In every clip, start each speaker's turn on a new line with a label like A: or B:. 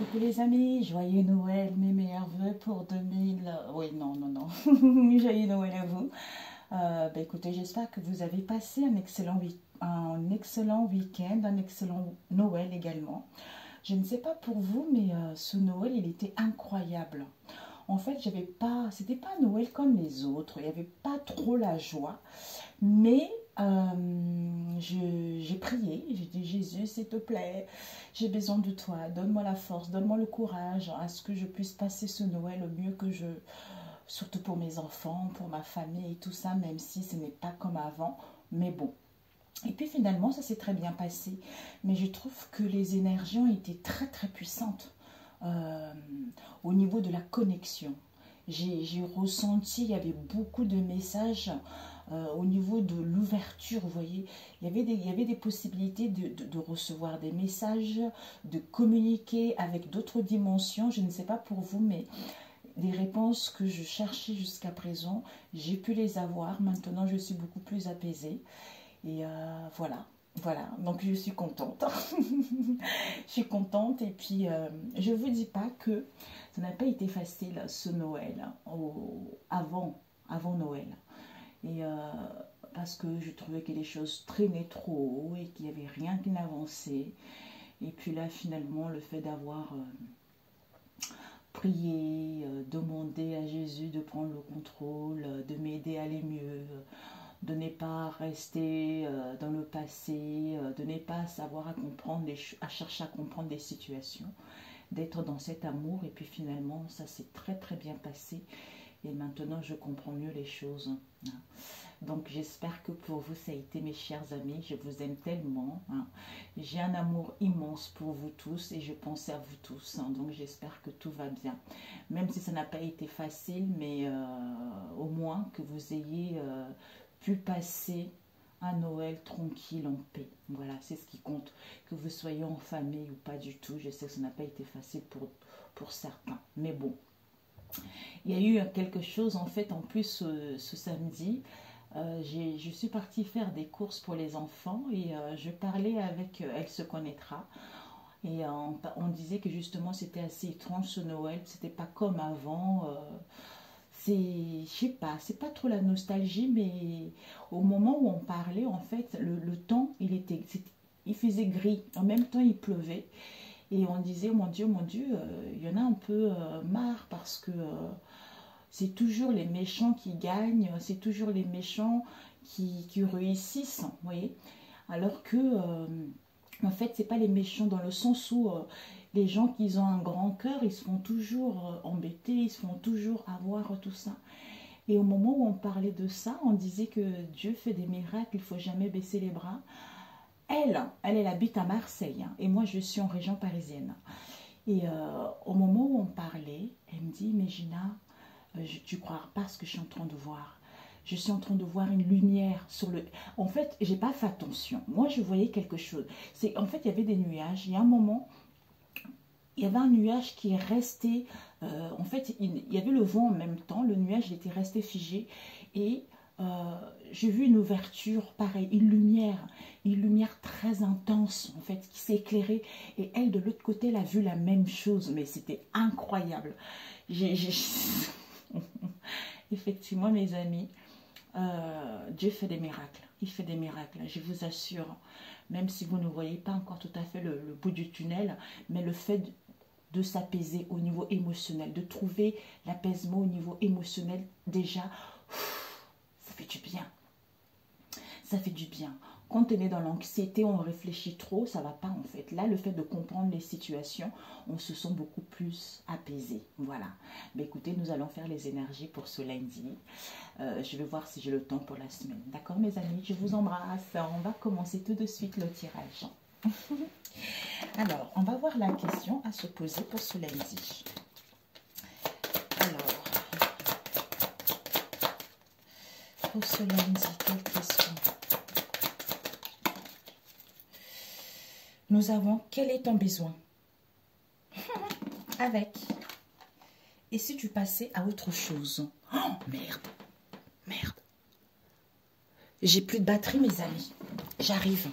A: Coucou les amis, joyeux Noël, mes meilleurs vœux pour 2000... Oui, non, non, non, joyeux Noël à vous. Écoutez, j'espère que vous avez passé un excellent week-end, un excellent Noël également. Je ne sais pas pour vous, mais ce Noël, il était incroyable. En fait, c'était pas un Noël comme les autres, il n'y avait pas trop la joie, mais j'ai prié, j'ai dit Jésus, s'il te plaît, j'ai besoin de toi, donne-moi la force, donne-moi le courage à ce que je puisse passer ce Noël au mieux que je, surtout pour mes enfants, pour ma famille et tout ça, même si ce n'est pas comme avant, mais bon. Et puis finalement, ça s'est très bien passé, mais je trouve que les énergies ont été très très puissantes euh, au niveau de la connexion. J'ai ressenti, il y avait beaucoup de messages au niveau de l'ouverture, vous voyez. Il y avait des possibilités de recevoir des messages, de communiquer avec d'autres dimensions. Je ne sais pas pour vous, mais les réponses que je cherchais jusqu'à présent, j'ai pu les avoir. Maintenant, je suis beaucoup plus apaisée. Et voilà. Voilà, donc je suis contente. Je suis contente et puis je ne vous dis pas que ça n'a pas été facile ce Noël, avant Noël. Et parce que je trouvais que les choses traînaient trop haut et qu'il n'y avait rien qui n'avançait. Et puis là, finalement, le fait d'avoir prié, demandé à Jésus de prendre le contrôle, de m'aider à aller mieux, de ne pas rester dans le passé, de ne pas savoir à chercher à comprendre des situations, d'être dans cet amour. Et puis finalement, ça s'est très très bien passé. Et maintenant, je comprends mieux les choses. Donc, j'espère que pour vous, ça a été, mes chers amis. Je vous aime tellement. J'ai un amour immense pour vous tous et je pense à vous tous. Donc, j'espère que tout va bien. Même si ça n'a pas été facile, mais au moins que vous ayez pu passer un Noël tranquille, en paix. Voilà, c'est ce qui compte. Que vous soyez en famille ou pas du tout. Je sais que ça n'a pas été facile pour certains. Mais bon. Il y a eu quelque chose en fait en plus ce samedi. Je suis partie faire des courses pour les enfants et je parlais avec Elle se connaîtra. Et on disait que justement c'était assez étrange ce Noël, c'était pas comme avant. Je sais pas, c'est pas trop la nostalgie, mais au moment où on parlait, en fait, le temps, il faisait gris. En même temps, il pleuvait. Et on disait, mon Dieu, il y en a un peu marre parce que c'est toujours les méchants qui gagnent, c'est toujours les méchants qui réussissent, vous voyez. Alors que, en fait, c'est pas les méchants dans le sens où les gens qui ont un grand cœur, ils se font toujours embêter, ils se font toujours avoir tout ça. Et au moment où on parlait de ça, on disait que Dieu fait des miracles, il faut jamais baisser les bras. Elle habite à Marseille, hein, et moi je suis en région parisienne. Et au moment où on parlait, elle me dit, mais Gina, tu crois pas ce que je suis en train de voir. Je suis en train de voir une lumière sur le... En fait, j'ai pas fait attention. Moi, je voyais quelque chose. En fait, il y avait des nuages. Il y a un moment, il y avait un nuage qui est resté... en fait, il y avait le vent en même temps. Le nuage il était resté figé. Et j'ai vu une ouverture, pareil, une lumière très intense, en fait, qui s'est éclairée. Et elle, de l'autre côté, elle a vu la même chose. Mais c'était incroyable. J'ai... Effectivement, mes amis, Dieu fait des miracles. Il fait des miracles, je vous assure. Même si vous ne voyez pas encore tout à fait le bout du tunnel, mais le fait de s'apaiser au niveau émotionnel, de trouver l'apaisement au niveau émotionnel, déjà, ça fait du bien. Ça fait du bien. Quand on est dans l'anxiété, on réfléchit trop, ça ne va pas en fait. Là, le fait de comprendre les situations, on se sent beaucoup plus apaisé. Voilà. Mais écoutez, nous allons faire les énergies pour ce lundi. Je vais voir si j'ai le temps pour la semaine. D'accord, mes amis? Je vous embrasse. On va commencer tout de suite le tirage. Alors, on va voir la question à se poser pour ce lundi. Alors, pour ce lundi, quelle question? Nous avons, quel est ton besoin? Avec. Et si tu passais à autre chose? Oh, merde. Merde. J'ai plus de batterie, mes amis. J'arrive.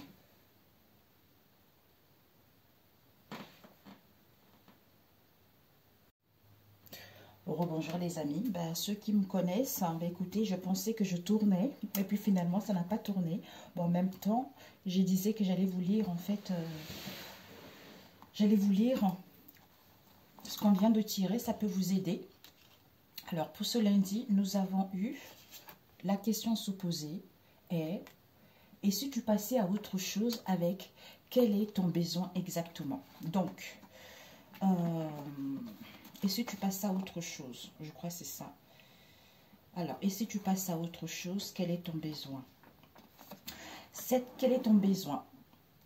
A: Rebonjour les amis, ceux qui me connaissent, écoutez, je pensais que je tournais et puis finalement ça n'a pas tourné. Bon, en même temps, je disais que j'allais vous lire en fait, j'allais vous lire ce qu'on vient de tirer, ça peut vous aider. Alors pour ce lundi, nous avons eu la question sous-posée est « Et si tu passais à autre chose avec quel est ton besoin exactement ?» Donc, et si tu passes à autre chose? Je crois que c'est ça. Alors, et si tu passes à autre chose, quel est ton besoin? Quel est ton besoin?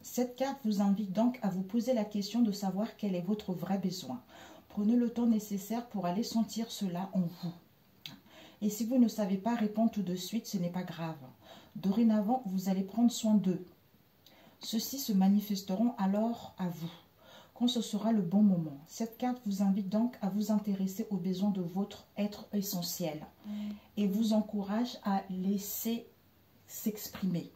A: Cette carte vous invite donc à vous poser la question de savoir quel est votre vrai besoin. Prenez le temps nécessaire pour aller sentir cela en vous. Et si vous ne savez pas répondre tout de suite, ce n'est pas grave. Dorénavant, vous allez prendre soin d'eux. Ceux-ci se manifesteront alors à vous, quand ce sera le bon moment. Cette carte vous invite donc à vous intéresser aux besoins de votre être essentiel et vous encourage à laisser s'exprimer.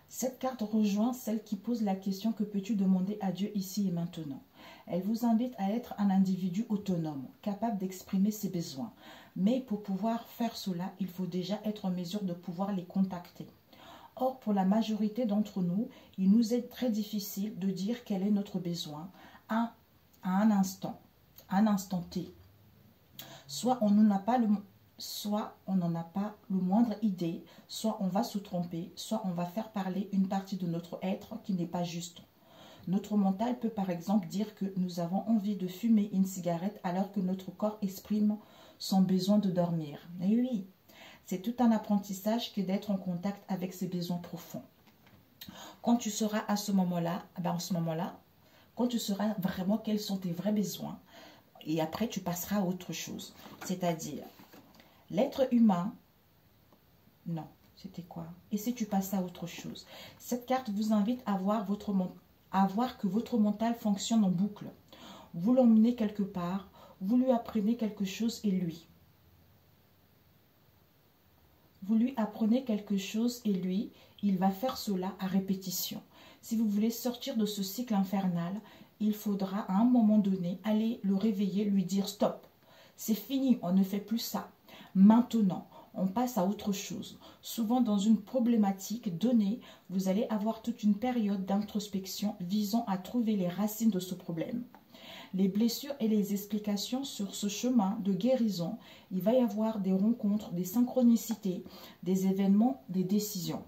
A: Cette carte rejoint celle qui pose la question « Que peux-tu demander à Dieu ici et maintenant ?» Elle vous invite à être un individu autonome, capable d'exprimer ses besoins. Mais pour pouvoir faire cela, il faut déjà être en mesure de pouvoir les contacter. Or, pour la majorité d'entre nous, il nous est très difficile de dire quel est notre besoin à un instant T. Soit on n'en a pas le moindre idée, soit on va se tromper, soit on va faire parler une partie de notre être qui n'est pas juste. Notre mental peut par exemple dire que nous avons envie de fumer une cigarette alors que notre corps exprime son besoin de dormir. Et oui, c'est tout un apprentissage que d'être en contact avec ses besoins profonds. Quand tu sauras à ce moment-là, quand tu sauras vraiment quels sont tes vrais besoins, et après tu passeras à autre chose. C'est-à-dire, l'être humain, non, c'était quoi? Et si tu passes à autre chose? Cette carte vous invite à voir que votre mental fonctionne en boucle. Vous l'emmenez quelque part, vous lui apprenez quelque chose et lui. Vous lui apprenez quelque chose et lui, il va faire cela à répétition. Si vous voulez sortir de ce cycle infernal, il faudra à un moment donné aller le réveiller, lui dire stop. C'est fini, on ne fait plus ça. Maintenant, on passe à autre chose. Souvent dans une problématique donnée, vous allez avoir toute une période d'introspection visant à trouver les racines de ce problème. Les blessures et les explications sur ce chemin de guérison, il va y avoir des rencontres, des synchronicités, des événements, des décisions.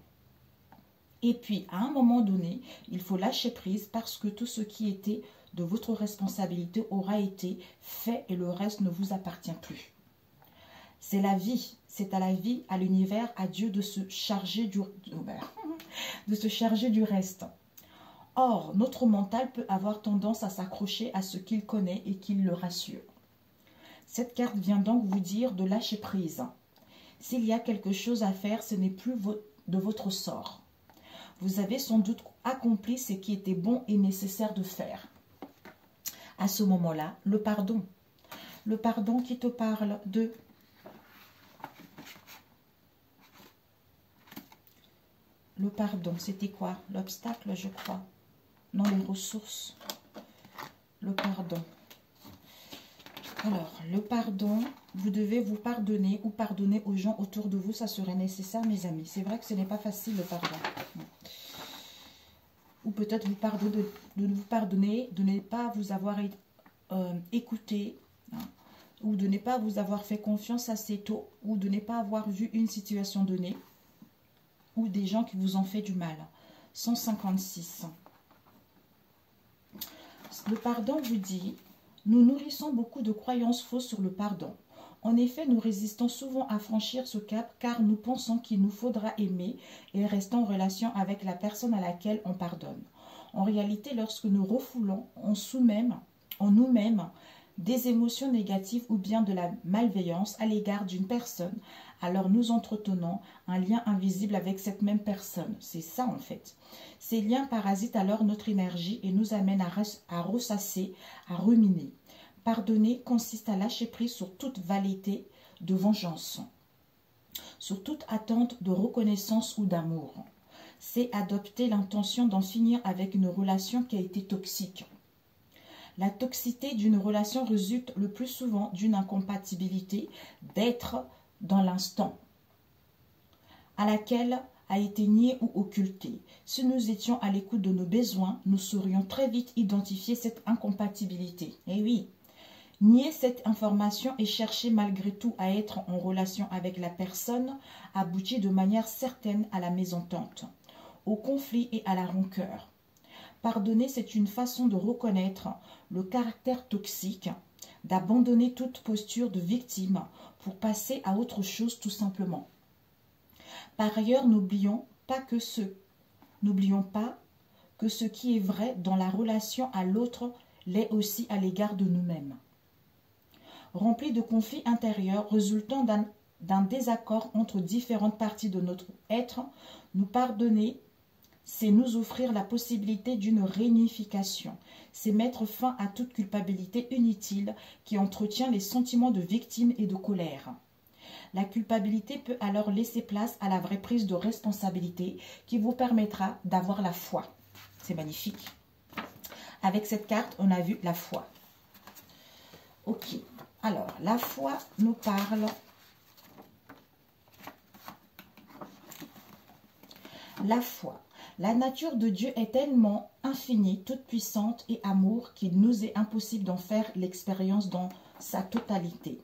A: Et puis, à un moment donné, il faut lâcher prise parce que tout ce qui était de votre responsabilité aura été fait et le reste ne vous appartient plus. C'est la vie, c'est à la vie, à l'univers, à Dieu de se charger du reste. Or, notre mental peut avoir tendance à s'accrocher à ce qu'il connaît et qu'il le rassure. Cette carte vient donc vous dire de lâcher prise. S'il y a quelque chose à faire, ce n'est plus de votre sort. Vous avez sans doute accompli ce qui était bon et nécessaire de faire. À ce moment-là, le pardon. Le pardon qui te parle de... Le pardon, c'était quoi? L'obstacle, je crois. Non, les ressources. Le pardon. Alors, le pardon, vous devez vous pardonner ou pardonner aux gens autour de vous. Ça serait nécessaire, mes amis. C'est vrai que ce n'est pas facile, le pardon. Ou peut-être de vous pardonner, de ne pas vous avoir écouté, ou de ne pas vous avoir fait confiance assez tôt, ou de ne pas avoir vu une situation donnée, ou des gens qui vous ont fait du mal. 156. Le pardon vous dit, nous nourrissons beaucoup de croyances fausses sur le pardon. En effet, nous résistons souvent à franchir ce cap car nous pensons qu'il nous faudra aimer et rester en relation avec la personne à laquelle on pardonne. En réalité, lorsque nous refoulons en nous-mêmes des émotions négatives ou bien de la malveillance à l'égard d'une personne, alors nous entretenons un lien invisible avec cette même personne. C'est ça en fait. Ces liens parasitent alors notre énergie et nous amènent à ressasser, à ruminer. Pardonner consiste à lâcher prise sur toute velléité de vengeance, sur toute attente de reconnaissance ou d'amour. C'est adopter l'intention d'en finir avec une relation qui a été toxique.
B: La toxicité d'une relation résulte le plus souvent d'une incompatibilité d'être dans l'instant, à laquelle a été niée ou occultée. Si nous étions à l'écoute de nos besoins, nous saurions très vite identifier cette incompatibilité. Et oui, nier cette information et chercher malgré tout à être en relation avec la personne aboutit de manière certaine à la mésentente, au conflit et à la rancœur. Pardonner, c'est une façon de reconnaître le caractère toxique, d'abandonner toute posture de victime pour passer à autre chose tout simplement. Par ailleurs, n'oublions pas que ce qui est vrai dans la relation à l'autre l'est aussi à l'égard de nous-mêmes. Remplis de conflits intérieurs résultant d'un désaccord entre différentes parties de notre être, nous pardonner, c'est nous offrir la possibilité d'une réunification. C'est mettre fin à toute culpabilité inutile qui entretient les sentiments de victime et de colère. La culpabilité peut alors laisser place à la vraie prise de responsabilité qui vous permettra d'avoir la foi. C'est magnifique. Avec cette carte, on a vu la foi. Ok. Alors, la foi nous parle. La foi. La nature de Dieu est tellement infinie, toute puissante et amour qu'il nous est impossible d'en faire l'expérience dans sa totalité.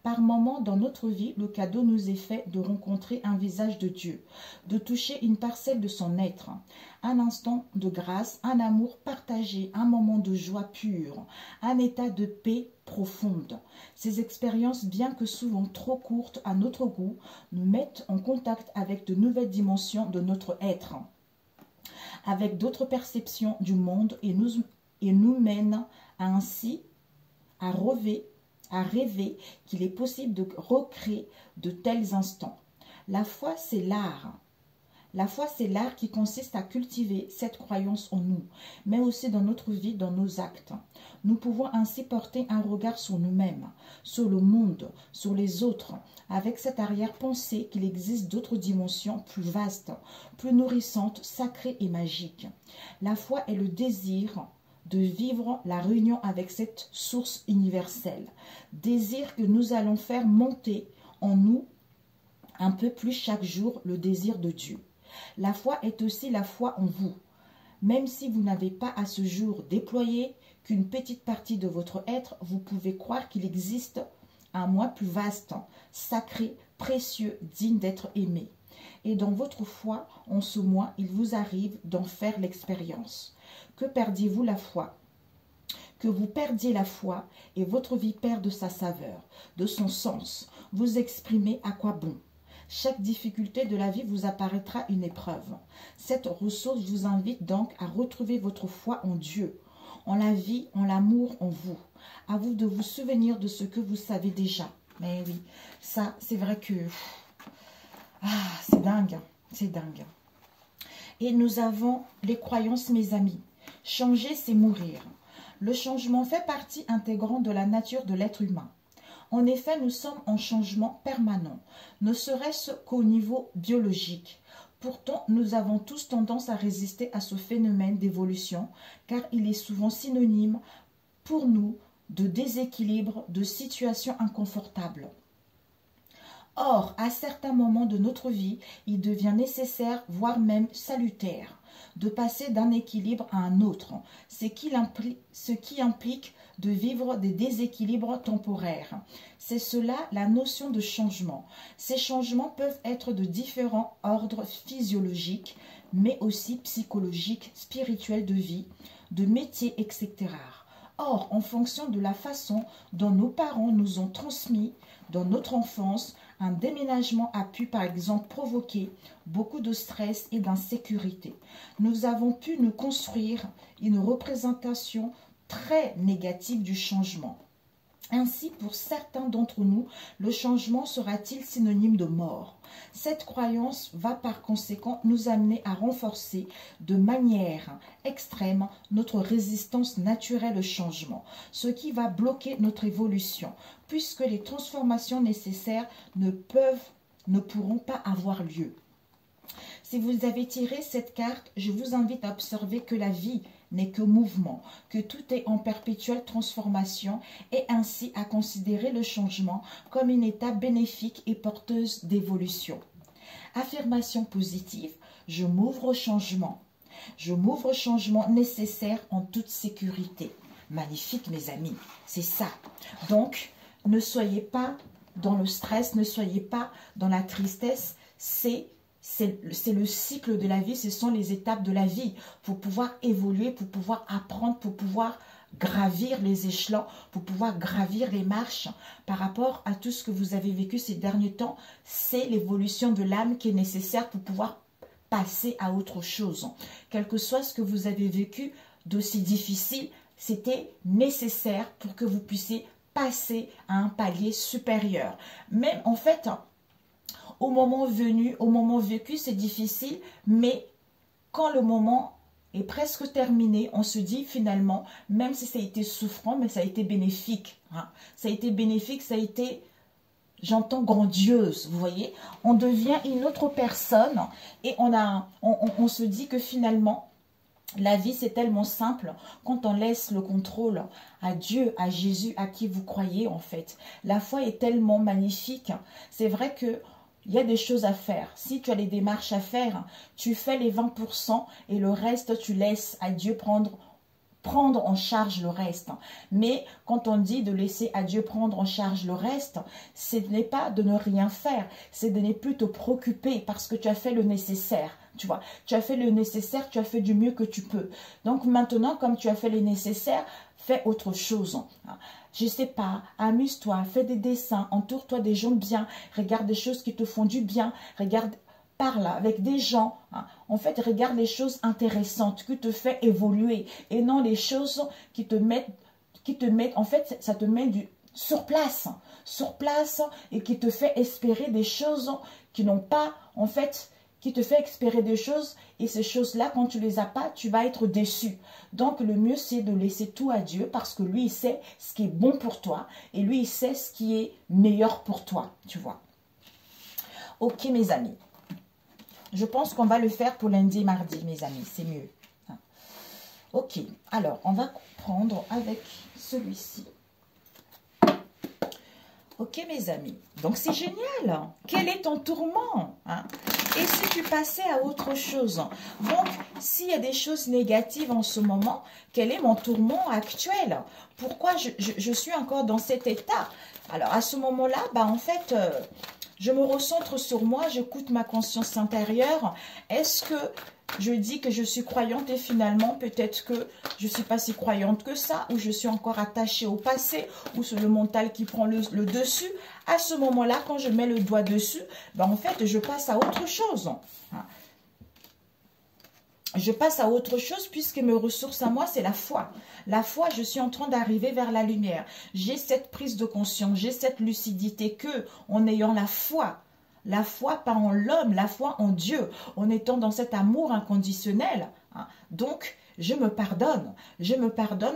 B: Par moments dans notre vie, le cadeau nous est fait de rencontrer un visage de Dieu, de toucher une parcelle de son être, un instant de grâce, un amour partagé, un moment de joie pure, un état de paix profonde. Ces expériences, bien que souvent trop courtes à notre goût, nous mettent en contact avec de nouvelles dimensions de notre être, avec d'autres perceptions du monde et nous mènent ainsi à rêver qu'il est possible de recréer de tels instants. La foi, c'est l'art. La foi, c'est l'art qui consiste à cultiver cette croyance en nous, mais aussi dans notre vie, dans nos actes. Nous pouvons ainsi porter un regard sur nous-mêmes, sur le monde, sur les autres, avec cette arrière-pensée qu'il existe d'autres dimensions plus vastes, plus nourrissantes, sacrées et magiques. La foi est le désir de vivre la réunion avec cette source universelle. Désir que nous allons faire monter en nous un peu plus chaque jour le désir de Dieu. La foi est aussi la foi en vous. Même si vous n'avez pas à ce jour déployé qu'une petite partie de votre être, vous pouvez croire qu'il existe un moi plus vaste, sacré, précieux, digne d'être aimé. Et dans votre foi, en ce moi, il vous arrive d'en faire l'expérience. Que perdiez-vous la foi? Que vous perdiez la foi et votre vie perde sa saveur, de son sens. Vous exprimez à quoi bon? Chaque difficulté de la vie vous apparaîtra une épreuve. Cette ressource vous invite donc à retrouver votre foi en Dieu, en la vie, en l'amour en vous. À vous de vous souvenir de ce que vous savez déjà. Mais oui, ça, c'est vrai que... c'est dingue, c'est dingue. Et nous avons les croyances, mes amis. Changer, c'est mourir. Le changement fait partie intégrante de la nature de l'être humain. En effet, nous sommes en changement permanent, ne serait-ce qu'au niveau biologique. Pourtant, nous avons tous tendance à résister à ce phénomène d'évolution, car il est souvent synonyme pour nous de déséquilibre, de situation inconfortable. Or, à certains moments de notre vie, il devient nécessaire, voire même salutaire, de passer d'un équilibre à un autre, ce qui implique de vivre des déséquilibres temporaires. C'est cela la notion de changement. Ces changements peuvent être de différents ordres physiologiques, mais aussi psychologiques, spirituels de vie, de métier, etc. Or, en fonction de la façon dont nos parents nous ont transmis dans notre enfance, un déménagement a pu par exemple provoquer beaucoup de stress et d'insécurité. Nous avons pu nous construire une représentation très négative du changement. Ainsi, pour certains d'entre nous, le changement sera-t-il synonyme de mort? Cette croyance va par conséquent nous amener à renforcer de manière extrême notre résistance naturelle au changement, ce qui va bloquer notre évolution, puisque les transformations nécessaires ne pourront pas avoir lieu. Si vous avez tiré cette carte, je vous invite à observer que la vie n'est que mouvement, que tout est en perpétuelle transformation et ainsi à considérer le changement comme une étape bénéfique et porteuse d'évolution. Affirmation positive, je m'ouvre au changement. Je m'ouvre au changement nécessaire en toute sécurité. Magnifique mes amis, c'est ça. Donc, ne soyez pas dans le stress, ne soyez pas dans la tristesse, c'est le cycle de la vie, ce sont les étapes de la vie pour pouvoir évoluer, pour pouvoir apprendre, pour pouvoir gravir les échelons, pour pouvoir gravir les marches par rapport à tout ce que vous avez vécu ces derniers temps. C'est l'évolution de l'âme qui est nécessaire pour pouvoir passer à autre chose. Quel que soit ce que vous avez vécu d'aussi difficile, c'était nécessaire pour que vous puissiez passer à un palier supérieur. Même en fait, au moment venu, au moment vécu, c'est difficile, mais quand le moment est presque terminé, on se dit finalement, même si ça a été souffrant, mais ça a été bénéfique. Hein. Ça a été bénéfique, ça a été, j'entends, grandiose, vous voyez. On devient une autre personne et on se dit que finalement, la vie, c'est tellement simple quand on laisse le contrôle à Dieu, à Jésus, à qui vous croyez en fait. La foi est tellement magnifique. C'est vrai que il y a des choses à faire. Si tu as des démarches à faire, tu fais les 20% et le reste, tu laisses à Dieu prendre en charge le reste. Mais quand on dit de laisser à Dieu prendre en charge le reste, ce n'est pas de ne rien faire, c'est de ne plus te préoccuper parce que tu as fait le nécessaire. Tu vois, tu as fait le nécessaire, tu as fait du mieux que tu peux. Donc maintenant, comme tu as fait le nécessaire, fais autre chose. Je sais pas, amuse-toi, fais des dessins, entoure-toi des gens bien, regarde des choses qui te font du bien, parle avec des gens. En fait, regarde les choses intéressantes qui te font évoluer et non les choses qui te mettent, en fait, ça te met sur place et qui te fait espérer des choses qui n'ont pas, en fait, qui te fait espérer des choses et ces choses-là, quand tu les as pas, tu vas être déçu. Donc, le mieux, c'est de laisser tout à Dieu parce que lui, il sait ce qui est bon pour toi et lui, il sait ce qui est meilleur pour toi, tu vois. Ok, mes amis. Je pense qu'on va le faire pour lundi et mardi, mes amis, c'est mieux. Ok, alors, on va prendre avec celui-ci. Ok, mes amis. Donc, c'est génial. Quel est ton tourment? Et si tu passais à autre chose? Donc, s'il y a des choses négatives en ce moment, quel est mon tourment actuel? Pourquoi je suis encore dans cet état? Alors, à ce moment-là, en fait, je me recentre sur moi, j'écoute ma conscience intérieure. Est-ce que je dis que je suis croyante et finalement, peut-être que je ne suis pas si croyante que ça, ou je suis encore attachée au passé, ou c'est le mental qui prend le dessus. À ce moment-là, quand je mets le doigt dessus, en fait, je passe à autre chose. Je passe à autre chose puisque mes ressources à moi, c'est la foi. La foi, je suis en train d'arriver vers la lumière. J'ai cette prise de conscience, j'ai cette lucidité que, en ayant la foi pas en l'homme, la foi en Dieu, en étant dans cet amour inconditionnel. Donc, je me pardonne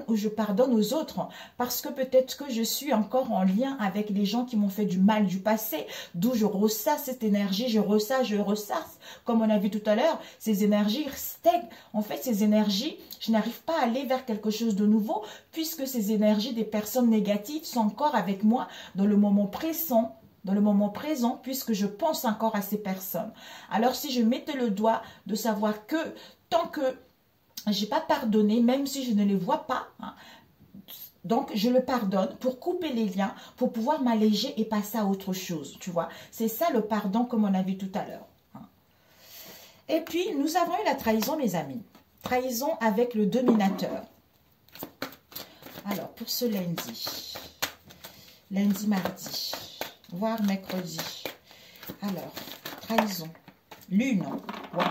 B: ou je pardonne aux autres parce que peut-être que je suis encore en lien avec les gens qui m'ont fait du mal du passé, d'où je ressasse cette énergie, je ressasse, comme on a vu tout à l'heure, ces énergies stagnent. En fait, ces énergies, je n'arrive pas à aller vers quelque chose de nouveau puisque ces énergies des personnes négatives sont encore avec moi dans le moment présent, puisque je pense encore à ces personnes. Alors, si je mettais le doigt de savoir que tant que je n'ai pas pardonné, même si je ne les vois pas, donc je le pardonne pour couper les liens, pour pouvoir m'alléger et passer à autre chose, tu vois. C'est ça le pardon comme on a vu tout à l'heure. Et puis, nous avons eu la trahison, mes amis. Trahison avec le dominateur. Alors, pour ce lundi, mardi, voire mercredi. Alors, trahison. Lune. Wow.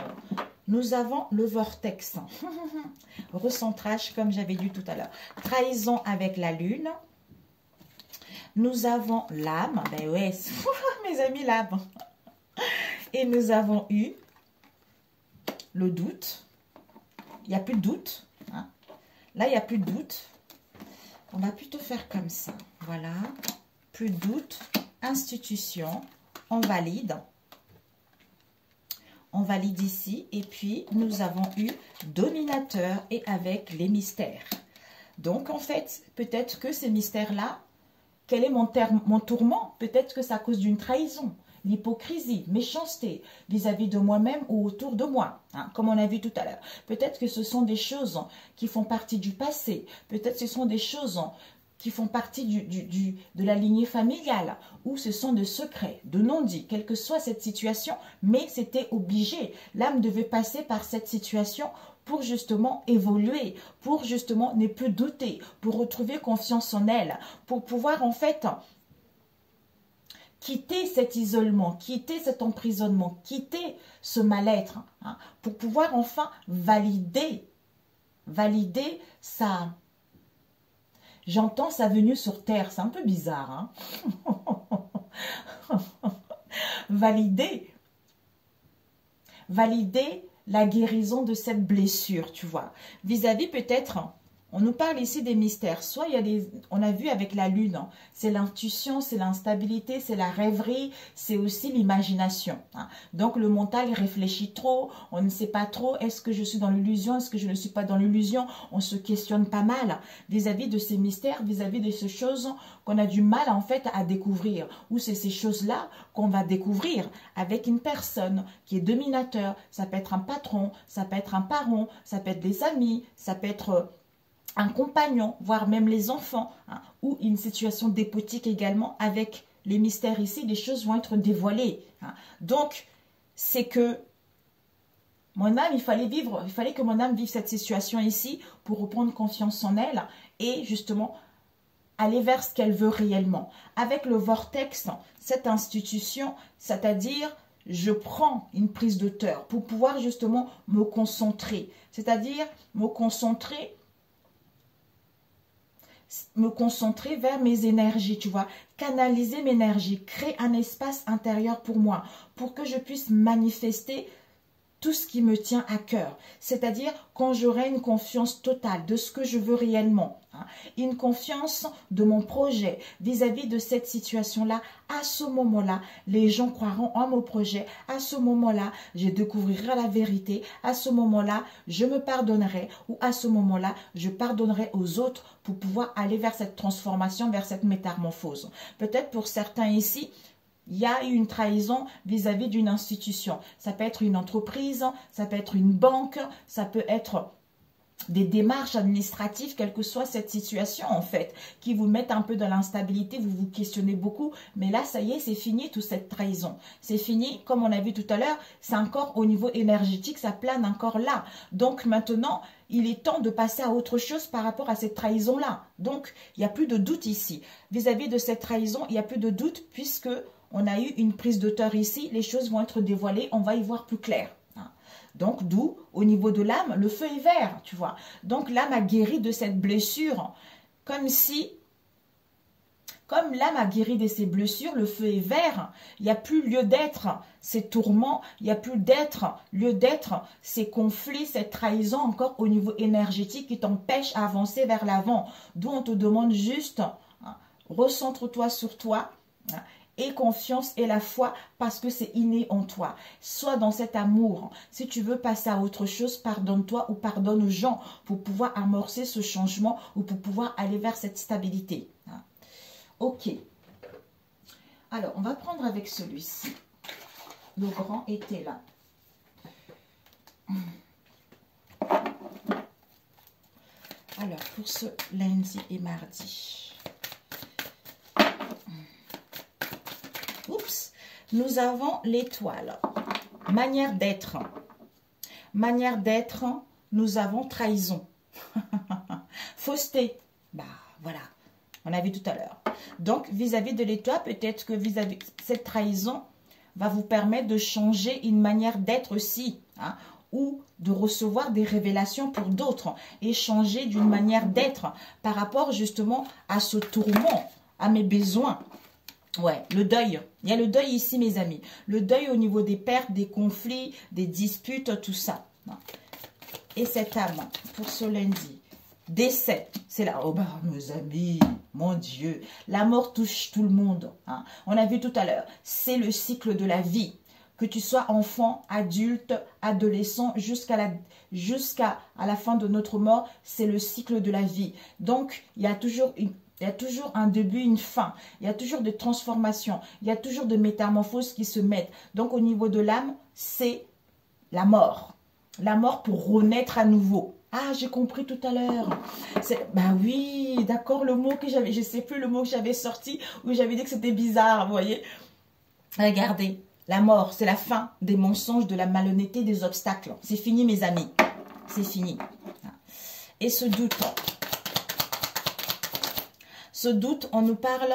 B: Nous avons le vortex. Recentrage, comme j'avais dit tout à l'heure. Trahison avec la lune. Nous avons l'âme. Ben ouais, mes amis, l'âme. Et nous avons eu le doute. Il n'y a plus de doute. Là, il n'y a plus de doute. On va plutôt faire comme ça. Voilà. Plus de doute. Institution. On valide. on valide ici. Et puis, nous avons eu dominateur et avec les mystères. Donc, en fait, peut-être que ces mystères-là, quel est mon tourment? Peut-être que c'est à cause d'une trahison, l'hypocrisie, méchanceté vis-à-vis de moi-même ou autour de moi, hein, comme on a vu tout à l'heure. Peut-être que ce sont des choses qui font partie du passé. Peut-être que ce sont des choses qui font partie de la lignée familiale, ou ce sont de secrets, de non-dits, quelle que soit cette situation, mais c'était obligé. L'âme devait passer par cette situation pour justement évoluer, pour justement ne plus douter, pour retrouver confiance en elle, pour pouvoir en fait quitter cet isolement, quitter cet emprisonnement, quitter ce mal-être, hein, pour pouvoir enfin valider sa... J'entends sa venue sur terre, c'est un peu bizarre, hein? Valider la guérison de cette blessure, tu vois. Vis-à-vis peut-être, on nous parle ici des mystères. Soit il y a des, on a vu avec la lune, hein, c'est l'intuition, c'est l'instabilité, c'est la rêverie, c'est aussi l'imagination. Hein. Donc le mental réfléchit trop, on ne sait pas trop, est-ce que je suis dans l'illusion, est-ce que je ne suis pas dans l'illusion? On se questionne pas mal vis-à-vis de ces mystères, vis-à-vis de ces choses qu'on a du mal en fait à découvrir. Ou c'est ces choses-là qu'on va découvrir avec une personne qui est dominateur. Ça peut être un patron, ça peut être un parent, ça peut être des amis, ça peut être un compagnon, voire même les enfants, hein, ou une situation dépotique également avec les mystères ici, des choses vont être dévoilées. Hein. Donc, c'est que mon âme, il fallait que mon âme vive cette situation ici pour reprendre confiance en elle et justement aller vers ce qu'elle veut réellement. Avec le vortex, cette institution, c'est-à-dire je prends une prise de hauteur pour pouvoir justement me concentrer, c'est-à-dire me concentrer vers mes énergies, tu vois, canaliser mes énergies, créer un espace intérieur pour moi, pour que je puisse manifester tout ce qui me tient à cœur, c'est-à-dire quand j'aurai une confiance totale de ce que je veux réellement, hein, une confiance de mon projet vis-à-vis de cette situation-là, à ce moment-là, les gens croiront en mon projet, à ce moment-là, je découvrirai la vérité, à ce moment-là, je me pardonnerai ou à ce moment-là, je pardonnerai aux autres pour pouvoir aller vers cette transformation, vers cette métamorphose. Peut-être pour certains ici, il y a eu une trahison vis-à-vis d'une institution. Ça peut être une entreprise, ça peut être une banque, ça peut être des démarches administratives, quelle que soit cette situation en fait, qui vous mettent un peu dans l'instabilité, vous vous questionnez beaucoup, mais là ça y est, c'est fini toute cette trahison. C'est fini, comme on a vu tout à l'heure, c'est encore au niveau énergétique, ça plane encore là. Donc maintenant, il est temps de passer à autre chose par rapport à cette trahison-là. Donc, il n'y a plus de doute ici. Vis-à-vis de cette trahison, il n'y a plus de doute puisque on a eu une prise de hauteur ici, les choses vont être dévoilées, on va y voir plus clair. Donc, d'où, au niveau de l'âme, le feu est vert, tu vois. Donc, l'âme a guéri de cette blessure, comme l'âme a guéri de ses blessures, le feu est vert, il n'y a plus lieu d'être ces tourments, il n'y a plus lieu d'être ces conflits, cette trahison encore au niveau énergétique qui t'empêche à avancer vers l'avant. D'où on te demande juste, recentre-toi sur toi, et confiance et la foi parce que c'est inné en toi. Sois dans cet amour. Si tu veux passer à autre chose, pardonne-toi ou pardonne aux gens pour pouvoir amorcer ce changement ou pour pouvoir aller vers cette stabilité. Ok. Alors, on va prendre avec celui-ci. Le grand était là. Alors, pour ce lundi et mardi. Oups, nous avons l'étoile. Manière d'être. Manière d'être, nous avons trahison. Fausseté. Bah, voilà. On a vu tout à l'heure. Donc, vis-à-vis de l'étoile, peut-être que vis-à-vis cette trahison va vous permettre de changer une manière d'être aussi. Hein, ou de recevoir des révélations pour d'autres. Et changer d'une manière d'être par rapport justement à ce tourment, à mes besoins. Ouais, le deuil. Il y a le deuil ici, mes amis. Le deuil au niveau des pertes, des conflits, des disputes, tout ça. Et cette âme, pour ce lundi, décès. C'est là, oh bah, mes amis, mon Dieu. La mort touche tout le monde. Hein. On a vu tout à l'heure, c'est le cycle de la vie. Que tu sois enfant, adulte, adolescent, jusqu'à la fin de notre mort, c'est le cycle de la vie. Donc, il y a toujours un début, une fin. Il y a toujours des transformations. Il y a toujours des métamorphoses qui se mettent. Donc, au niveau de l'âme, c'est la mort. La mort pour renaître à nouveau. Ah, j'ai compris tout à l'heure. Bah oui, d'accord, le mot que j'avais, je ne sais plus le mot que j'avais sorti, où j'avais dit que c'était bizarre, vous voyez. Regardez, la mort, c'est la fin des mensonges, de la malhonnêteté, des obstacles. C'est fini, mes amis. C'est fini. Et ce doute, on nous parle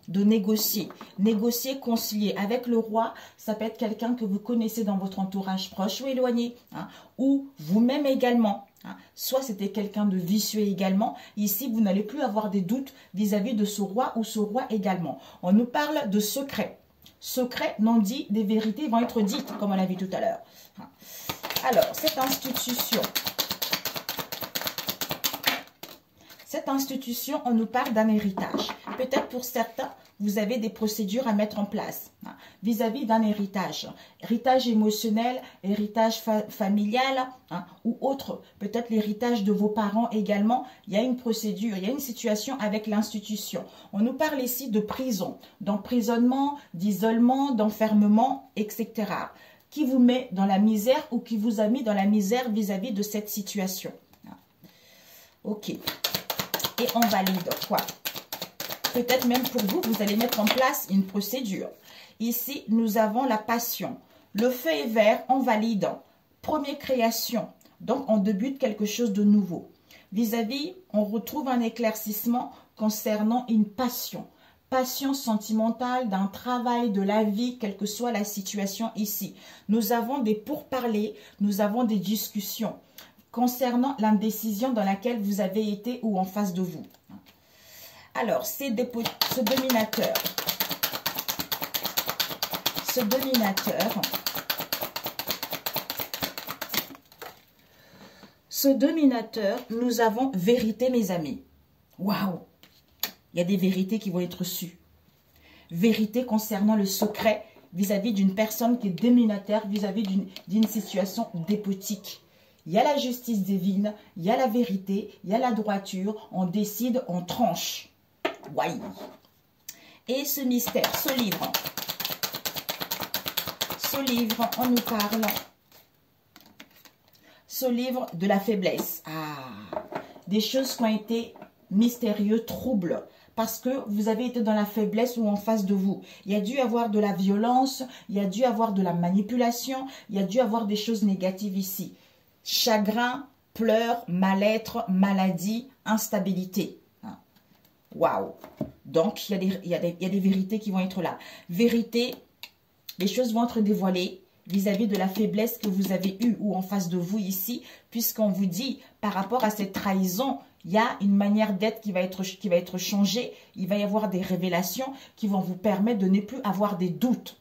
B: de négocier. Négocier, concilier. Avec le roi, ça peut être quelqu'un que vous connaissez dans votre entourage proche ou éloigné. Ou vous-même également. Soit c'était quelqu'un de vicieux également. Ici, vous n'allez plus avoir des doutes vis-à-vis de ce roi ou ce roi également. On nous parle de secret. Secret non dit, des vérités vont être dites, comme on l'a vu tout à l'heure. Alors, cette institution, on nous parle d'un héritage. Peut-être pour certains, vous avez des procédures à mettre en place vis-à-vis d'un héritage. Héritage émotionnel, héritage familial ou autre. Peut-être l'héritage de vos parents également. Il y a une procédure, il y a une situation avec l'institution. On nous parle ici de prison, d'emprisonnement, d'isolement, d'enfermement, etc. Qui vous met dans la misère ou qui vous a mis dans la misère vis-à-vis de cette situation. Ok. Et on valide quoi? Peut-être même pour vous, vous allez mettre en place une procédure. Ici, nous avons la passion. Le feu est vert, on valide. Première création. Donc, on débute quelque chose de nouveau. Vis-à-vis, on retrouve un éclaircissement concernant une passion. Passion sentimentale, d'un travail, de la vie, quelle que soit la situation ici. Nous avons des pourparlers, nous avons des discussions concernant l'indécision dans laquelle vous avez été ou en face de vous. Alors, ce dominateur, nous avons vérité, mes amis. Waouh! Il y a des vérités qui vont être sues. Vérité concernant le secret vis-à-vis d'une personne qui est dominateur, vis-à-vis d'une situation dépotique. Il y a la justice divine, il y a la vérité, il y a la droiture, on décide, on tranche. Ouais. Et ce mystère, ce livre, on nous parle, ce livre de la faiblesse. Des choses qui ont été mystérieuses, troubles, parce que vous avez été dans la faiblesse ou en face de vous. Il y a dû avoir de la violence, il y a dû avoir de la manipulation, il y a dû avoir des choses négatives ici. Chagrin, pleurs, mal-être, maladie, instabilité. Waouh! Donc, il y a des vérités qui vont être là. Vérité, les choses vont être dévoilées vis-à-vis de la faiblesse que vous avez eue ou en face de vous ici, puisqu'on vous dit, par rapport à cette trahison, il y a une manière d'être qui va être changée. Il va y avoir des révélations qui vont vous permettre de ne plus avoir des doutes.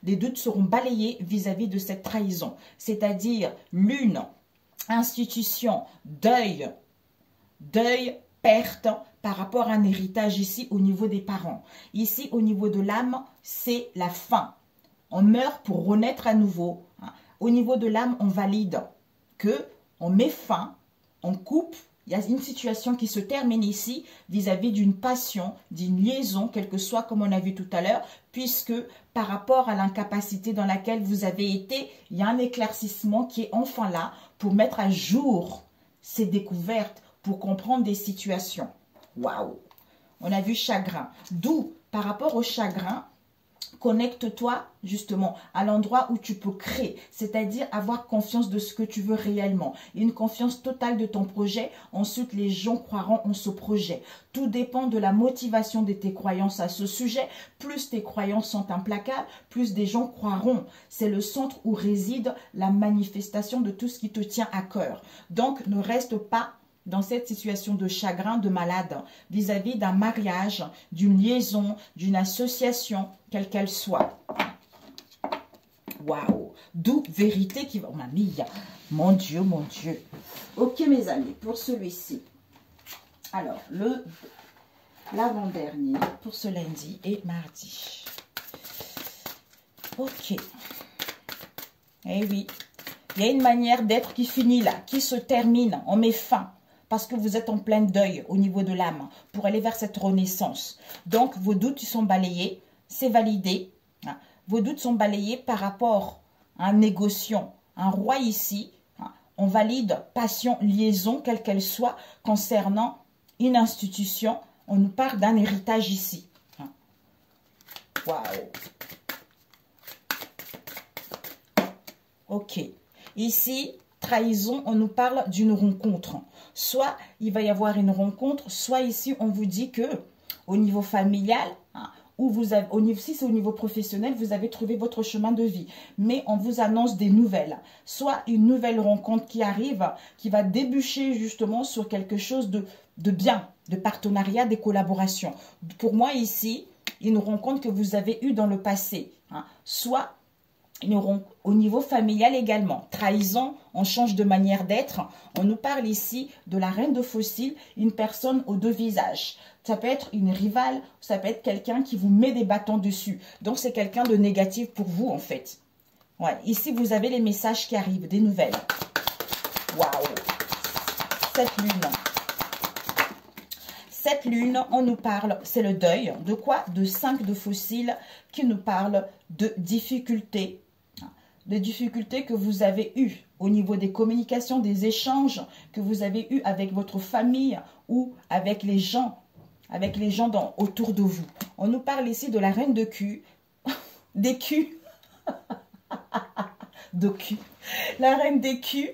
B: Les doutes seront balayés vis-à-vis de cette trahison. C'est-à-dire l'une, institution, deuil, perte par rapport à un héritage ici au niveau des parents. Ici, au niveau de l'âme, c'est la fin. On meurt pour renaître à nouveau. Au niveau de l'âme, on valide que on met fin, on coupe. Il y a une situation qui se termine ici vis-à-vis d'une passion, d'une liaison, quelle que soit, comme on a vu tout à l'heure, puisque par rapport à l'incapacité dans laquelle vous avez été, il y a un éclaircissement qui est enfin là pour mettre à jour ces découvertes, pour comprendre des situations. Waouh! On a vu chagrin. D'où, par rapport au chagrin, connecte-toi justement à l'endroit où tu peux créer, c'est-à-dire avoir confiance de ce que tu veux réellement. Une confiance totale de ton projet. Ensuite, les gens croiront en ce projet. Tout dépend de la motivation de tes croyances à ce sujet. Plus tes croyances sont implacables, plus des gens croiront. C'est le centre où réside la manifestation de tout ce qui te tient à cœur. Donc, ne reste pas dans cette situation de chagrin, de malade, vis-à-vis d'un mariage, d'une liaison, d'une association, quelle qu'elle soit. Waouh! D'où vérité qui va... Oh, mamie, mon Dieu, mon Dieu. Ok, mes amis, pour celui-ci. Alors, l'avant-dernier pour ce lundi et mardi. Ok. Eh oui, il y a une manière d'être qui finit là, qui se termine, on met fin. Parce que vous êtes en plein deuil au niveau de l'âme pour aller vers cette renaissance. Donc, vos doutes ils sont balayés, c'est validé. Hein. Vos doutes sont balayés par rapport à un négociant, un roi ici. Hein. On valide passion, liaison, quelle qu'elle soit, concernant une institution. On nous parle d'un héritage ici. Hein. Waouh! Ok. Ici, trahison, on nous parle d'une rencontre. Soit il va y avoir une rencontre, soit ici on vous dit que au niveau familial, hein, ou vous avez, si c'est au niveau professionnel, vous avez trouvé votre chemin de vie. Mais on vous annonce des nouvelles. Soit une nouvelle rencontre qui arrive, qui va déboucher justement sur quelque chose de bien, de partenariat, des collaborations. Pour moi ici, une rencontre que vous avez eue dans le passé. Hein, soit au niveau familial également. Trahison, on change de manière d'être. On nous parle ici de la reine de fossiles, une personne aux deux visages. Ça peut être une rivale, ça peut être quelqu'un qui vous met des bâtons dessus. Donc, c'est quelqu'un de négatif pour vous, en fait. Ouais, ici, vous avez les messages qui arrivent, des nouvelles. Waouh! Cette lune. Cette lune, on nous parle, c'est le deuil. De quoi? De 5 de fossiles qui nous parlent de difficultés. Les difficultés que vous avez eues au niveau des communications, des échanges que vous avez eus avec votre famille ou avec les gens autour de vous. On nous parle ici de la reine de cul, des culs, de cul, la reine des culs,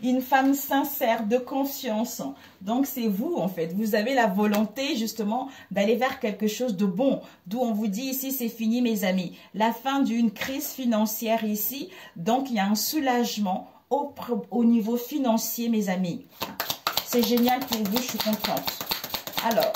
B: une femme sincère, de confiance. Donc, c'est vous, en fait. Vous avez la volonté, justement, d'aller vers quelque chose de bon. D'où on vous dit ici, c'est fini, mes amis. La fin d'une crise financière ici. Donc, il y a un soulagement au niveau financier, mes amis. C'est génial pour vous, je suis contente. Alors,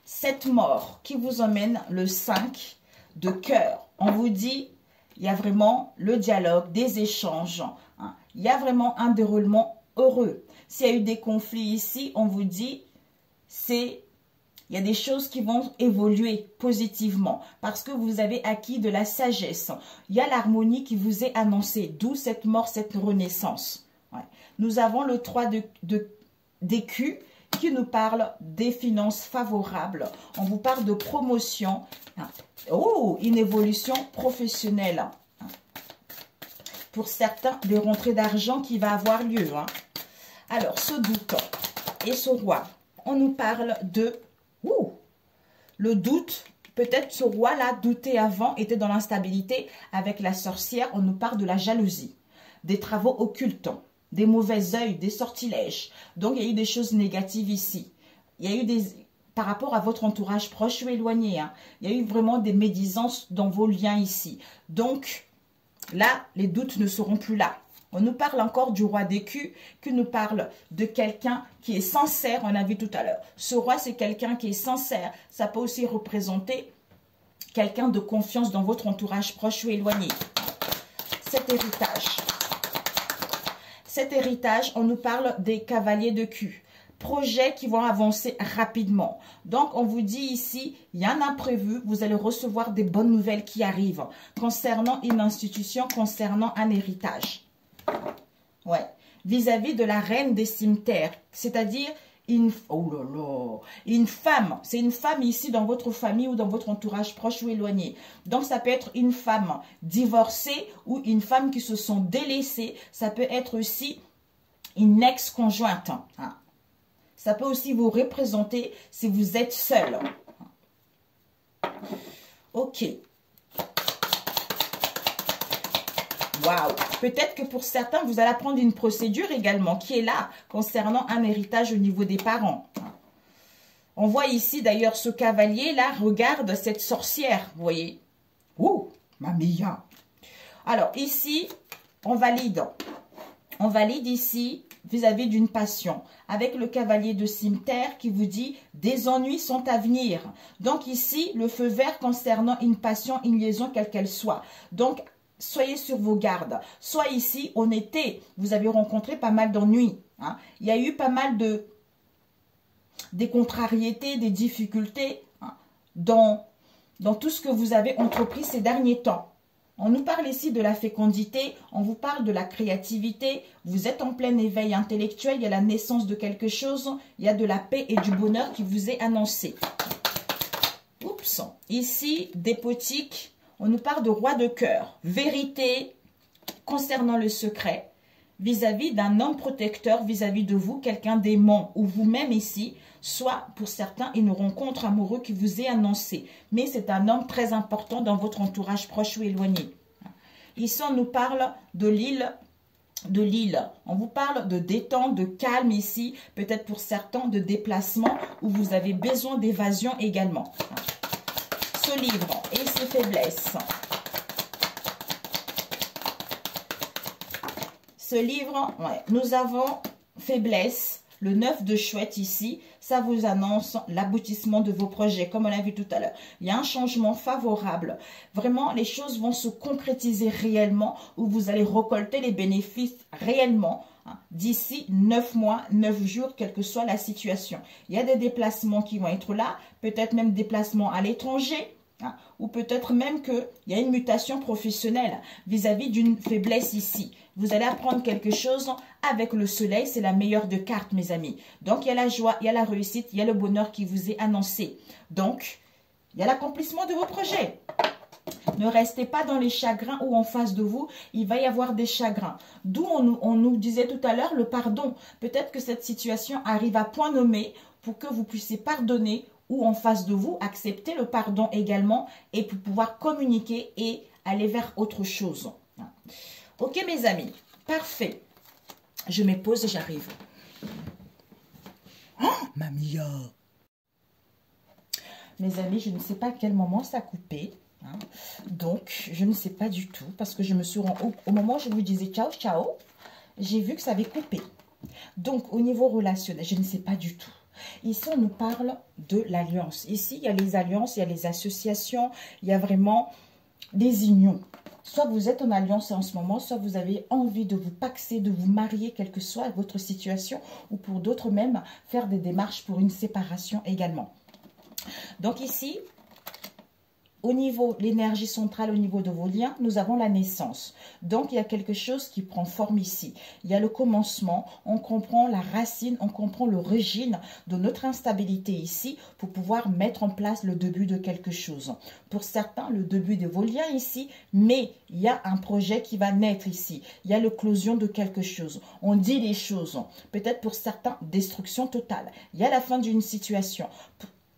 B: cette mort qui vous emmène le 5 de cœur. On vous dit, il y a vraiment le dialogue, des échanges. Hein. Il y a vraiment un déroulement heureux. S'il y a eu des conflits ici, on vous dit, il y a des choses qui vont évoluer positivement parce que vous avez acquis de la sagesse. Il y a l'harmonie qui vous est annoncée, d'où cette mort, cette renaissance. Ouais. Nous avons le 3 d'écus qui nous parle des finances favorables. On vous parle de promotion. Oh, une évolution professionnelle. Pour certains, des rentrées d'argent qui va avoir lieu. Hein. Alors, ce doute et ce roi, on nous parle de le doute. Peut-être ce roi-là, douté avant, était dans l'instabilité. Avec la sorcière, on nous parle de la jalousie, des travaux occultes, des mauvais œils, des sortilèges. Donc, il y a eu des choses négatives ici. Il y a eu par rapport à votre entourage proche ou éloigné, hein, il y a eu vraiment des médisances dans vos liens ici. Donc, là, les doutes ne seront plus là. On nous parle encore du roi d'écus, qui nous parle de quelqu'un qui est sincère, on a vu tout à l'heure. Ce roi, c'est quelqu'un qui est sincère. Ça peut aussi représenter quelqu'un de confiance dans votre entourage proche ou éloigné. Cet héritage, on nous parle des cavaliers de cul. Projets qui vont avancer rapidement. Donc, on vous dit ici, il y a un imprévu, vous allez recevoir des bonnes nouvelles qui arrivent concernant une institution, concernant un héritage. Ouais. Vis-à-vis de la reine des cimetières, c'est-à-dire une femme. C'est une femme ici dans votre famille ou dans votre entourage proche ou éloigné. Donc, ça peut être une femme divorcée ou une femme qui se sont délaissées. Ça peut être aussi une ex-conjointe. Hein. Ça peut aussi vous représenter si vous êtes seul. Ok. Waouh. Peut-être que pour certains, vous allez apprendre une procédure également qui est là concernant un héritage au niveau des parents. On voit ici d'ailleurs ce cavalier-là, regarde cette sorcière, vous voyez. Ouh, ma mia. Alors ici, on valide. On valide ici vis-à-vis d'une passion. Avec le cavalier de cimetière qui vous dit des ennuis sont à venir. Donc ici, le feu vert concernant une passion, une liaison, quelle qu'elle soit. Donc, soyez sur vos gardes. Soit ici, en été, vous avez rencontré pas mal d'ennuis. Hein. Il y a eu pas mal des contrariétés, des difficultés hein, dans tout ce que vous avez entrepris ces derniers temps. On nous parle ici de la fécondité, on vous parle de la créativité, vous êtes en plein éveil intellectuel, il y a la naissance de quelque chose, il y a de la paix et du bonheur qui vous est annoncé. Oups, ici, dépotique, on nous parle de roi de cœur, vérité concernant le secret, vis-à-vis d'un homme protecteur, vis-à-vis de vous, quelqu'un d'aimant, ou vous-même ici, soit pour certains une rencontre amoureuse qui vous est annoncée. Mais c'est un homme très important dans votre entourage proche ou éloigné. Ici, on nous parle de l'île. On vous parle de détente, de calme ici, peut-être pour certains de déplacement où vous avez besoin d'évasion également. Ce livre et ses faiblesses. Ce livre, ouais, nous avons faiblesse. Le 9 de chouette ici, ça vous annonce l'aboutissement de vos projets, comme on l'a vu tout à l'heure. Il y a un changement favorable. Vraiment, les choses vont se concrétiser réellement, où vous allez récolter les bénéfices réellement d'ici 9 mois, 9 jours, quelle que soit la situation. Il y a des déplacements qui vont être là, peut-être même déplacements à l'étranger, ou peut-être même qu'il y a une mutation professionnelle vis-à-vis d'une faiblesse ici. Vous allez apprendre quelque chose avec le soleil, c'est la meilleure de cartes, mes amis. Donc, il y a la joie, il y a la réussite, il y a le bonheur qui vous est annoncé. Donc, il y a l'accomplissement de vos projets. Ne restez pas dans les chagrins ou en face de vous, il va y avoir des chagrins. D'où on nous disait tout à l'heure le pardon. Peut-être que cette situation arrive à point nommé pour que vous puissiez pardonner ou en face de vous, accepter le pardon également et pour pouvoir communiquer et aller vers autre chose. Ok, mes amis, parfait. Je me pose et j'arrive. Oh, Mamia! Mes amis, je ne sais pas à quel moment ça a coupé. Donc, je ne sais pas du tout parce que je me suis rendu au moment où je vous disais ciao, ciao, j'ai vu que ça avait coupé. Donc, au niveau relationnel, je ne sais pas du tout. Ici, on nous parle de l'alliance. Ici, il y a les alliances, il y a les associations, il y a vraiment des unions. Soit vous êtes en alliance en ce moment, soit vous avez envie de vous paxer, de vous marier, quelle que soit votre situation, ou pour d'autres même, faire des démarches pour une séparation également. Donc ici, au niveau de l'énergie centrale, au niveau de vos liens, nous avons la naissance. Donc, il y a quelque chose qui prend forme ici. Il y a le commencement, on comprend la racine, on comprend l'origine de notre instabilité ici pour pouvoir mettre en place le début de quelque chose. Pour certains, le début de vos liens ici, mais il y a un projet qui va naître ici. Il y a l'éclosion de quelque chose. On dit les choses. Peut-être pour certains, destruction totale. Il y a la fin d'une situation.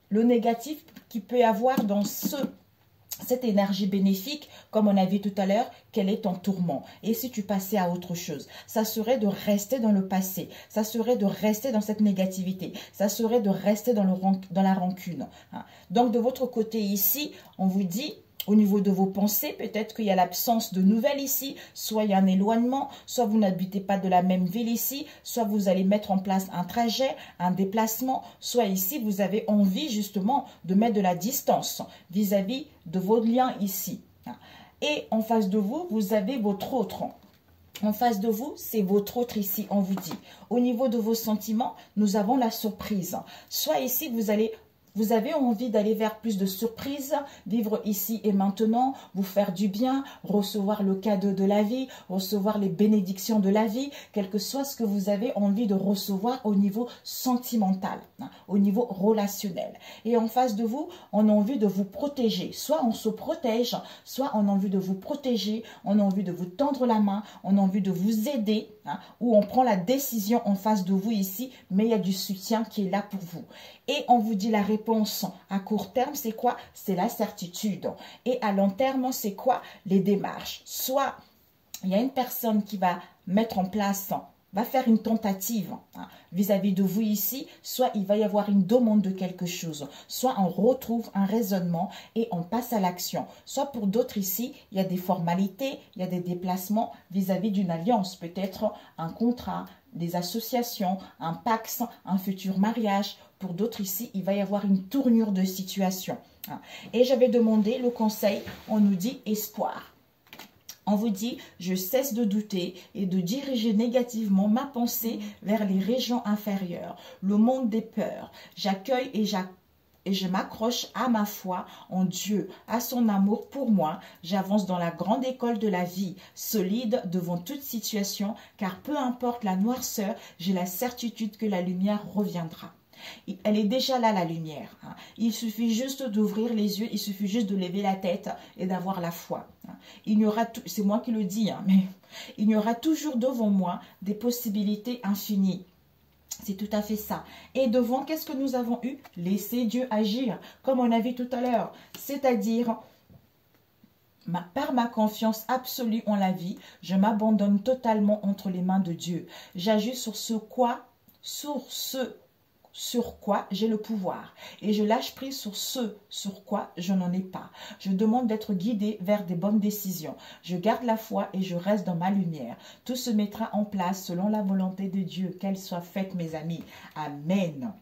B: Le négatif qu'il peut y avoir dans cette énergie bénéfique, comme on a vu tout à l'heure, qu'elle est en tourment. Et si tu passais à autre chose, ça serait de rester dans le passé, ça serait de rester dans cette négativité, ça serait de rester dans la rancune. Donc de votre côté ici, on vous dit, au niveau de vos pensées, peut-être qu'il y a l'absence de nouvelles ici, soit il y a un éloignement, soit vous n'habitez pas de la même ville ici, soit vous allez mettre en place un trajet, un déplacement, soit ici vous avez envie justement de mettre de la distance vis-à-vis de vos liens ici. Et en face de vous, vous avez votre autre. En face de vous, c'est votre autre ici, on vous dit. Au niveau de vos sentiments, nous avons la surprise. Soit ici, vous avez envie d'aller vers plus de surprises, vivre ici et maintenant, vous faire du bien, recevoir le cadeau de la vie, recevoir les bénédictions de la vie, quel que soit ce que vous avez envie de recevoir au niveau sentimental, au niveau relationnel. Et en face de vous, on a envie de vous protéger. Soit on se protège, soit on a envie de vous protéger, on a envie de vous tendre la main, on a envie de vous aider, ou on prend la décision en face de vous ici, mais il y a du soutien qui est là pour vous. Et on vous dit la réponse à court terme, c'est quoi? C'est la certitude. Et à long terme, c'est quoi? Les démarches. Soit il y a une personne qui va mettre en place, va faire une tentative vis-à-vis de vous ici, soit il va y avoir une demande de quelque chose, soit on retrouve un raisonnement et on passe à l'action. Soit pour d'autres ici, il y a des formalités, il y a des déplacements vis-à-vis d'une alliance, peut-être un contrat, des associations, un pax, un futur mariage. Pour d'autres ici, il va y avoir une tournure de situation. Et j'avais demandé le conseil, on nous dit espoir. On vous dit, je cesse de douter et de diriger négativement ma pensée vers les régions inférieures, le monde des peurs. J'accueille et je m'accroche à ma foi en Dieu, à son amour pour moi. J'avance dans la grande école de la vie, solide devant toute situation, car peu importe la noirceur, j'ai la certitude que la lumière reviendra. Elle est déjà là, la lumière. Il suffit juste d'ouvrir les yeux, il suffit juste de lever la tête et d'avoir la foi. Il y aura, c'est moi qui le dis, mais il y aura toujours devant moi des possibilités infinies. C'est tout à fait ça. Et devant, qu'est-ce que nous avons eu? Laisser Dieu agir, comme on a vu tout à l'heure. C'est-à-dire, par ma confiance absolue en la vie, je m'abandonne totalement entre les mains de Dieu. J'agis sur quoi j'ai le pouvoir et je lâche prise sur ce sur quoi je n'en ai pas. Je demande d'être guidé vers des bonnes décisions. Je garde la foi et je reste dans ma lumière. Tout se mettra en place selon la volonté de Dieu. Qu'elle soit faite, mes amis. Amen.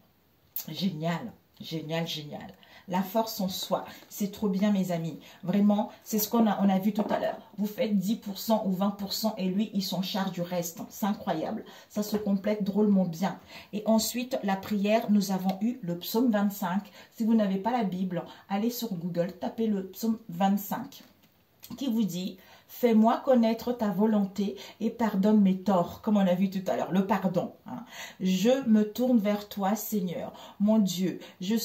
B: Génial, génial, génial. La force en soi, c'est trop bien, mes amis. Vraiment, c'est ce qu'on a vu tout à l'heure. Vous faites 10% ou 20% et lui, il s'en charge du reste. C'est incroyable. Ça se complète drôlement bien. Et ensuite, la prière, nous avons eu le psaume 25. Si vous n'avez pas la Bible, allez sur Google, tapez le psaume 25 qui vous dit « Fais-moi connaître ta volonté et pardonne mes torts », comme on a vu tout à l'heure, le pardon. Je me tourne vers toi, Seigneur. Mon Dieu, je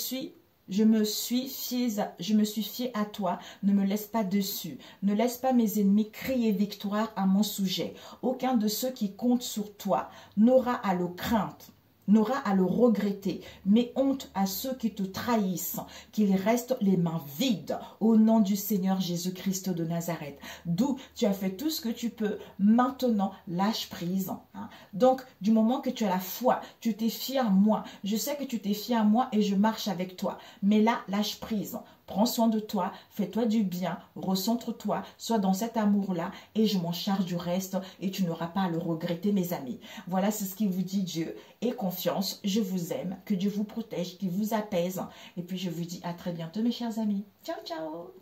B: me suis fié à toi, ne me laisse pas dessus. Ne laisse pas mes ennemis crier victoire à mon sujet. Aucun de ceux qui comptent sur toi n'aura à le craindre, n'aura à le regretter, mais honte à ceux qui te trahissent, qu'ils restent les mains vides au nom du Seigneur Jésus-Christ de Nazareth. D'où tu as fait tout ce que tu peux, maintenant lâche prise. Donc, du moment que tu as la foi, tu t'es fié à moi, je sais que tu t'es fié à moi et je marche avec toi, mais là, lâche prise. Prends soin de toi, fais-toi du bien, recentre-toi, sois dans cet amour-là et je m'en charge du reste et tu n'auras pas à le regretter, mes amis. Voilà, c'est ce qu'il vous dit Dieu. Et confiance, je vous aime, que Dieu vous protège, qu'il vous apaise. Et puis je vous dis à très bientôt, mes chers amis. Ciao, ciao.